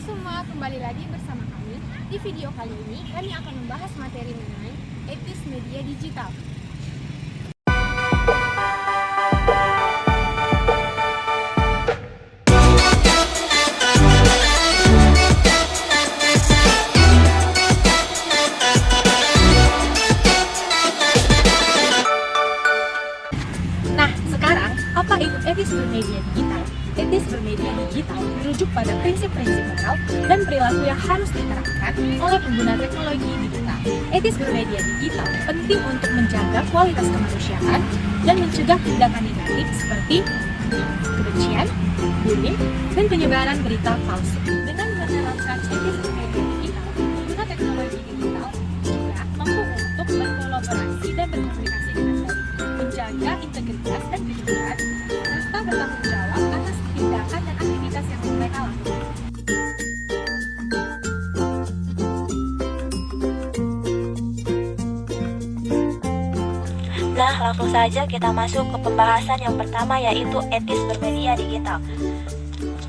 semua, kembali lagi bersama kami. Di video kali ini, kami akan membahas materi mengenai etis media digital. Nah, sekarang, apa itu etis bermedia digital? Etis bermedia digital merujuk pada prinsip-prinsip moral dan perilaku yang harus diterapkan oleh pengguna teknologi digital. Etis bermedia digital penting untuk menjaga kualitas kemanusiaan dan mencegah tindakan negatif seperti kebencian, bullying, dan penyebaran berita palsu. Dengan menerapkan etis bermedia digital, pengguna teknologi digital juga mampu untuk berkolaborasi dan berkomunikasi dengan baik, menjaga integritas dan kejujuran, serta bertanggung jawab atas tindakan dan aktivitas yang mereka lakukan. Nah, langsung saja kita masuk ke pembahasan yang pertama, yaitu etis bermedia digital.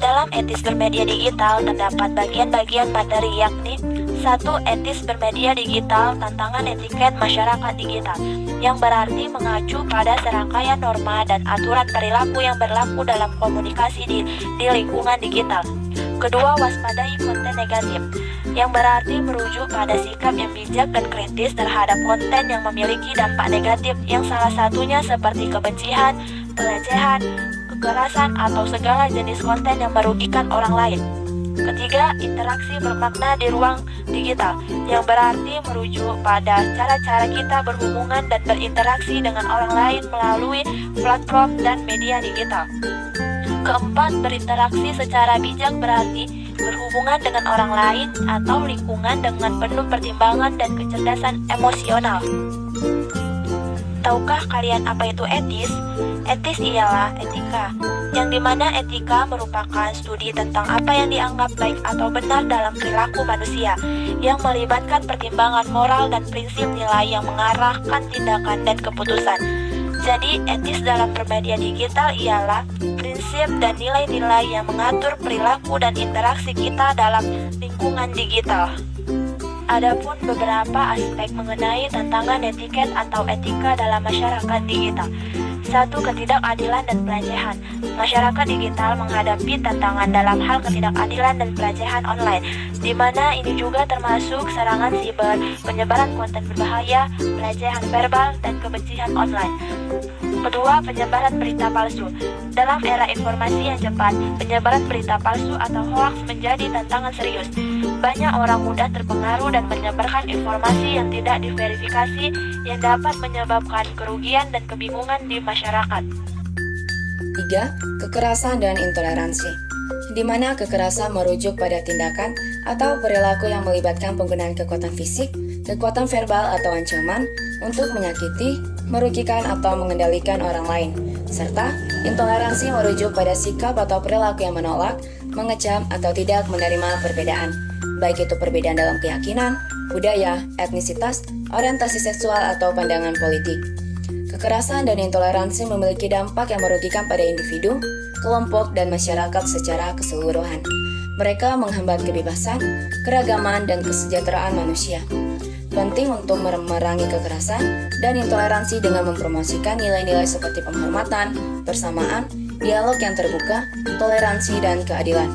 Dalam etis bermedia digital terdapat bagian-bagian materi, yakni 1. Etis bermedia digital, tantangan etiket masyarakat digital, yang berarti mengacu pada serangkaian norma dan aturan perilaku yang berlaku dalam komunikasi di lingkungan digital. Kedua, waspadai konten negatif, yang berarti merujuk pada sikap yang bijak dan kritis terhadap konten yang memiliki dampak negatif, yang salah satunya seperti kebencian, pelecehan, kekerasan, atau segala jenis konten yang merugikan orang lain. Ketiga, interaksi bermakna di ruang digital, yang berarti merujuk pada cara-cara kita berhubungan dan berinteraksi dengan orang lain melalui platform dan media digital. Keempat, berinteraksi secara bijak berarti berhubungan dengan orang lain atau lingkungan dengan penuh pertimbangan dan kecerdasan emosional. Tahukah kalian apa itu etis? Etis ialah etika, yang dimana etika merupakan studi tentang apa yang dianggap baik atau benar dalam perilaku manusia, yang melibatkan pertimbangan moral dan prinsip nilai yang mengarahkan tindakan dan keputusan. Jadi, etis dalam bermedia digital ialah prinsip dan nilai-nilai yang mengatur perilaku dan interaksi kita dalam lingkungan digital. Adapun beberapa aspek mengenai tantangan etiket atau etika dalam masyarakat digital. 1. Ketidakadilan dan pelecehan. Masyarakat digital menghadapi tantangan dalam hal ketidakadilan dan pelecehan online, di mana ini juga termasuk serangan siber, penyebaran konten berbahaya, pelecehan verbal, dan kebencian online. Kedua, penyebaran berita palsu. Dalam era informasi yang cepat, penyebaran berita palsu atau hoaks menjadi tantangan serius. Banyak orang mudah terpengaruh dan menyebarkan informasi yang tidak diverifikasi, yang dapat menyebabkan kerugian dan kebingungan di masyarakat. 3. Kekerasan dan intoleransi, di mana kekerasan merujuk pada tindakan atau perilaku yang melibatkan penggunaan kekuatan fisik, kekuatan verbal atau ancaman untuk menyakiti, merugikan atau mengendalikan orang lain, serta intoleransi merujuk pada sikap atau perilaku yang menolak, mengecam, atau tidak menerima perbedaan, baik itu perbedaan dalam keyakinan, budaya, etnisitas, orientasi seksual, atau pandangan politik. Kekerasan dan intoleransi memiliki dampak yang merugikan pada individu, kelompok, dan masyarakat secara keseluruhan. Mereka menghambat kebebasan, keragaman, dan kesejahteraan manusia. Penting untuk memerangi kekerasan dan intoleransi dengan mempromosikan nilai-nilai seperti penghormatan, persamaan, dialog yang terbuka, toleransi, dan keadilan.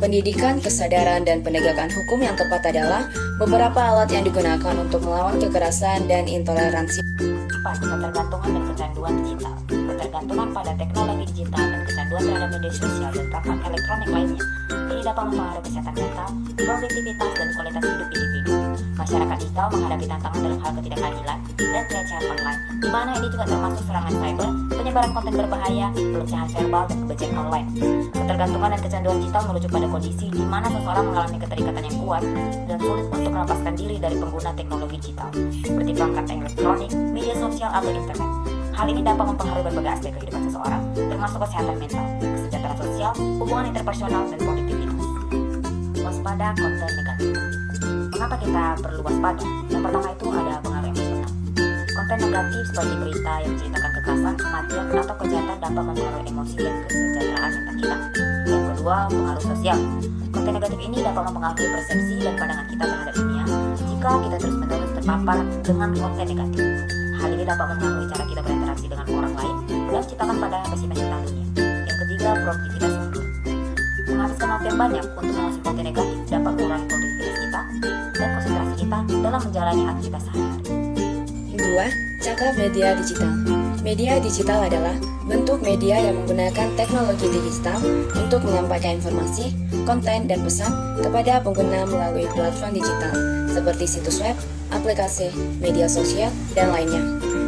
Pendidikan, kesadaran, dan penegakan hukum yang tepat adalah beberapa alat yang digunakan untuk melawan kekerasan dan intoleransi. 4. Ketergantungan dan kecanduan digital. Ketergantungan pada teknologi digital dan kecanduan terhadap media sosial dan platform elektronik lainnya ini dapat mempengaruhi kesehatan mental, produktivitas, dan kualitas hidup individu. Masyarakat digital menghadapi tantangan dalam hal ketidakadilan dan pelecehan online, di mana ini juga termasuk serangan cyber, penyebaran konten berbahaya, pelecehan verbal, dan kebencian online. Ketergantungan dan kecanduan digital merujuk pada kondisi di mana seseorang mengalami keterikatan yang kuat dan sulit untuk melepaskan diri dari pengguna teknologi digital, seperti perangkat elektronik, media sosial, atau internet. Hal ini dapat mempengaruhi berbagai aspek kehidupan seseorang, termasuk kesehatan mental, kesejahteraan sosial, hubungan interpersonal, dan produktivitas. Waspada konten negatif. Mengapa kita perlu waspada? Yang pertama itu ada pengaruh emosional. Konten negatif seperti berita yang menceritakan kekerasan, kematian, atau kejahatan dapat mempengaruhi emosi dan kesejahteraan mental kita. Yang kedua, pengaruh sosial. Konten negatif ini dapat mempengaruhi persepsi dan pandangan kita terhadap dunia jika kita terus-menerus terpapar dengan konten negatif. Hal ini dapat mempengaruhi cara kita berinteraksi dengan orang lain dan menciptakan pandangan pesimis tentang dunia. Yang ketiga, produktivitas mundur. Menghabiskan waktu yang banyak untuk mengonsumsi konten negatif dapat mengurangi produktivitas kita dan konsentrasi kita dalam menjalani aktivitas sehari-hari. 2. Cakap media digital. Media digital adalah bentuk media yang menggunakan teknologi digital untuk menyampaikan informasi, konten, dan pesan kepada pengguna melalui platform digital seperti situs web, aplikasi, media sosial, dan lainnya.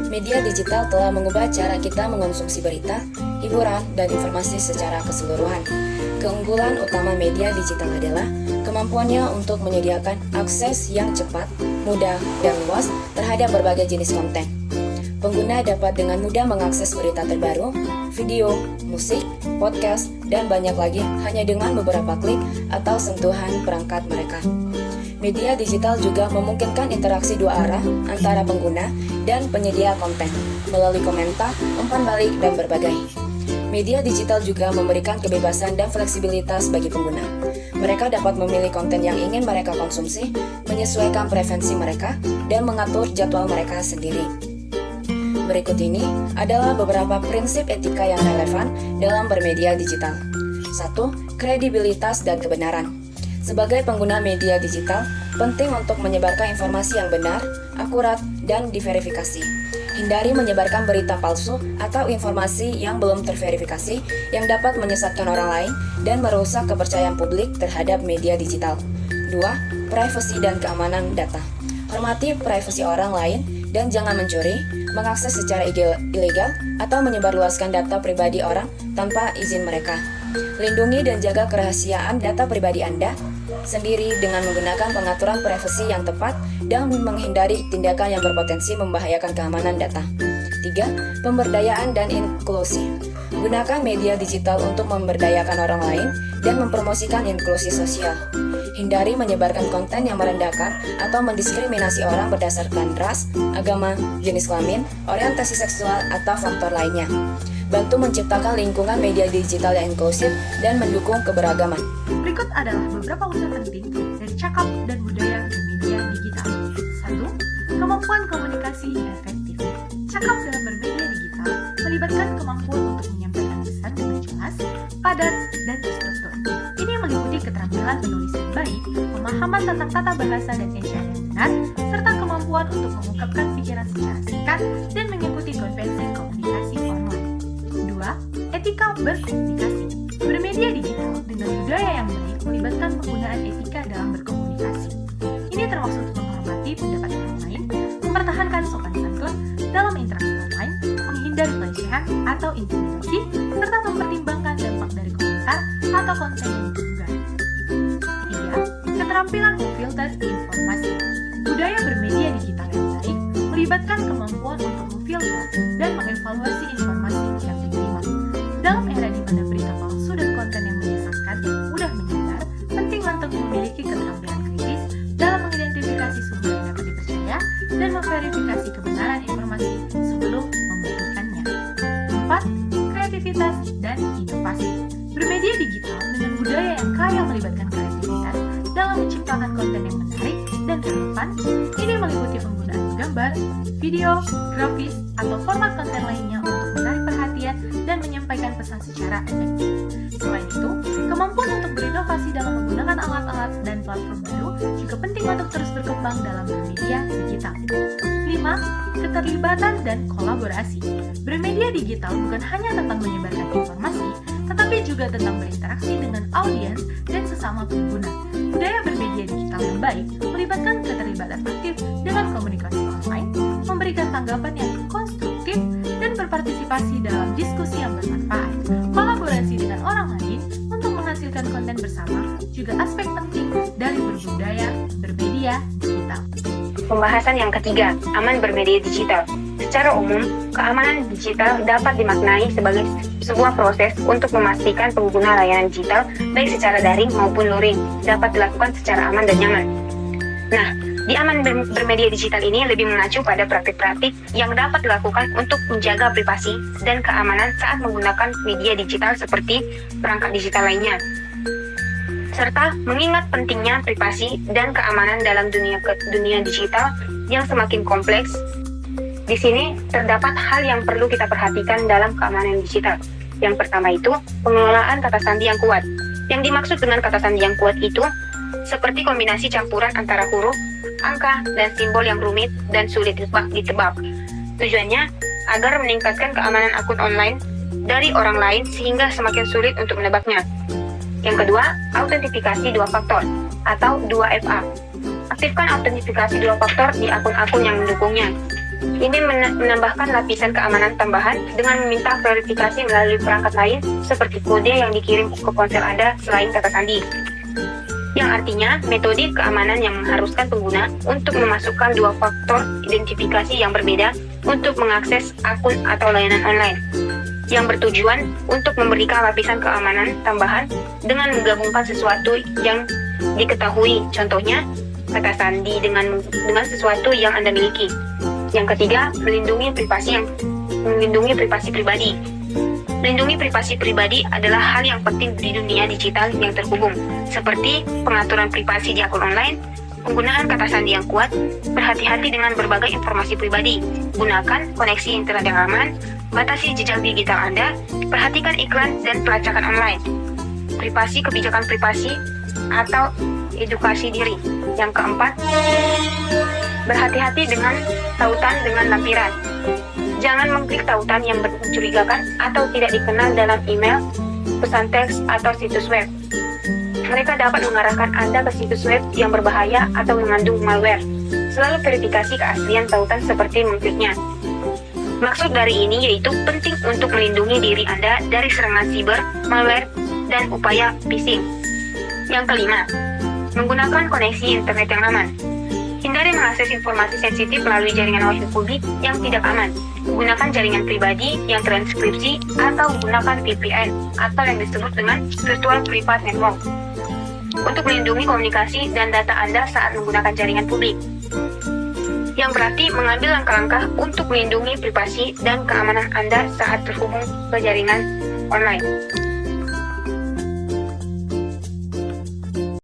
Media digital telah mengubah cara kita mengonsumsi berita, hiburan, dan informasi secara keseluruhan. Keunggulan utama media digital adalah kemampuannya untuk menyediakan akses yang cepat, mudah, dan luas terhadap berbagai jenis konten. Pengguna dapat dengan mudah mengakses berita terbaru, video, musik, podcast, dan banyak lagi hanya dengan beberapa klik atau sentuhan perangkat mereka. Media digital juga memungkinkan interaksi dua arah antara pengguna dan penyedia konten melalui komentar, umpan balik, dan berbagai. Media digital juga memberikan kebebasan dan fleksibilitas bagi pengguna. Mereka dapat memilih konten yang ingin mereka konsumsi, menyesuaikan preferensi mereka, dan mengatur jadwal mereka sendiri. Berikut ini adalah beberapa prinsip etika yang relevan dalam bermedia digital. 1. Kredibilitas dan kebenaran. Sebagai pengguna media digital, penting untuk menyebarkan informasi yang benar, akurat, dan diverifikasi. Hindari menyebarkan berita palsu atau informasi yang belum terverifikasi yang dapat menyesatkan orang lain dan merusak kepercayaan publik terhadap media digital. 2. Privasi dan keamanan data. Hormati privasi orang lain dan jangan mencuri, mengakses secara ilegal, atau menyebarluaskan data pribadi orang tanpa izin mereka. Lindungi dan jaga kerahasiaan data pribadi Anda sendiri dengan menggunakan pengaturan privasi yang tepat dan menghindari tindakan yang berpotensi membahayakan keamanan data. 3. Pemberdayaan dan inklusi. Gunakan media digital untuk memberdayakan orang lain dan mempromosikan inklusi sosial. Hindari menyebarkan konten yang merendahkan atau mendiskriminasi orang berdasarkan ras, agama, jenis kelamin, orientasi seksual, atau faktor lainnya. Bantu menciptakan lingkungan media digital yang inklusif dan mendukung keberagaman. Berikut adalah beberapa unsur penting dari cakap dan budaya bermedia digital. 1. Kemampuan komunikasi efektif. Cakap dalam bermedia digital melibatkan kemampuan untuk menyampaikan pesan dengan jelas, padat, dan terstruktur. Ini meliputi keterampilan menulis yang baik, pemahaman tentang tata bahasa dan ejaan yang benar, serta kemampuan untuk mengungkapkan pikiran secara singkat dan mengikuti konvensi komunikasi online. 2. Etika berkomunikasi. Bermedia digital dengan budaya yang baik melibatkan penggunaan etika dalam berkomunikasi. Ini termasuk menghormati pendapat orang lain, mempertahankan sopan santun dalam interaksi online, menghindari pelecehan atau intimidasi, serta mempertimbangkan dampak dari komentar atau konten yang diunggah. 3. Keterampilan memfilter informasi. Budaya bermedia digital yang baik melibatkan kemampuan untuk memfilter dan mengevaluasi informasi yang diterima. Dalam era di mana berita palsu dan konten yang menyesatkan mudah menyebar, penting untuk memiliki keterampilan kritis dalam mengidentifikasi sumber yang dapat dipercaya dan memverifikasi kebenaran informasi sebelum membagikannya. 4. Kreativitas dan inovasi. Bermedia digital dengan budaya yang kaya melibatkan kreativitas dalam menciptakan konten yang menarik dan relevan. Ini meliputi penggunaan gambar, video, grafis, atau format konten lainnya untuk menarik perhatian dan menyampaikan pesan secara efektif. Selain itu, kemampuan untuk berinovasi dalam menggunakan alat-alat dan platform baru juga penting untuk terus berkembang dalam bermedia digital. 5. Keterlibatan dan kolaborasi. Bermedia digital bukan hanya tentang menyebarkan informasi, tetapi juga tentang berinteraksi dengan audiens dan sesama pengguna. Budaya bermedia digital yang baik melibatkan keterlibatan aktif dengan komunikasi online, memberikan tanggapan yang konstruktif, dan berpartisipasi dalam diskusi yang bermanfaat. Kolaborasi dengan orang lain untuk menghasilkan konten bersama juga aspek penting dari berbudaya bermedia digital. Pembahasan yang ketiga, aman bermedia digital. Secara umum, keamanan digital dapat dimaknai sebagai sebuah proses untuk memastikan pengguna layanan digital, baik secara daring maupun luring, dapat dilakukan secara aman dan nyaman. Nah, di aman bermedia digital ini lebih mengacu pada praktik-praktik yang dapat dilakukan untuk menjaga privasi dan keamanan saat menggunakan media digital seperti perangkat digital lainnya. serta mengingat pentingnya privasi dan keamanan dalam dunia digital yang semakin kompleks. Di sini terdapat hal yang perlu kita perhatikan dalam keamanan digital. Yang pertama itu pengelolaan kata sandi yang kuat. Yang dimaksud dengan kata sandi yang kuat itu seperti kombinasi campuran antara huruf, angka, dan simbol yang rumit dan sulit ditebak. Tujuannya agar meningkatkan keamanan akun online dari orang lain sehingga semakin sulit untuk menebaknya. Yang kedua, autentifikasi dua faktor atau 2FA. Aktifkan autentifikasi dua faktor di akun-akun yang mendukungnya. Ini menambahkan lapisan keamanan tambahan dengan meminta verifikasi melalui perangkat lain seperti kode yang dikirim ke ponsel Anda selain kata sandi. Yang artinya metode keamanan yang mengharuskan pengguna untuk memasukkan dua faktor identifikasi yang berbeda untuk mengakses akun atau layanan online, yang bertujuan untuk memberikan lapisan keamanan tambahan dengan menggabungkan sesuatu yang diketahui, contohnya kata sandi dengan sesuatu yang Anda miliki. Yang ketiga, melindungi privasi pribadi. Melindungi privasi pribadi adalah hal yang penting di dunia digital yang terhubung, seperti pengaturan privasi di akun online, penggunaan kata sandi yang kuat, berhati-hati dengan berbagai informasi pribadi, gunakan koneksi internet yang aman, batasi jejak digital Anda, perhatikan iklan dan pelacakan online, privasi kebijakan privasi atau edukasi diri. Yang keempat, berhati-hati dengan tautan dengan lampiran. Jangan mengklik tautan yang mencurigakan atau tidak dikenal dalam email, pesan teks, atau situs web. Mereka dapat mengarahkan Anda ke situs web yang berbahaya atau mengandung malware. Selalu verifikasi keaslian tautan seperti mengkliknya. Maksud dari ini yaitu penting untuk melindungi diri Anda dari serangan siber, malware, dan upaya phishing. Yang kelima, menggunakan koneksi internet yang aman. Hindari mengakses informasi sensitif melalui jaringan wifi publik yang tidak aman. Gunakan jaringan pribadi yang transkripsi atau gunakan VPN atau yang disebut dengan Virtual Private Network untuk melindungi komunikasi dan data Anda saat menggunakan jaringan publik. Yang berarti mengambil langkah-langkah untuk melindungi privasi dan keamanan Anda saat terhubung ke jaringan online.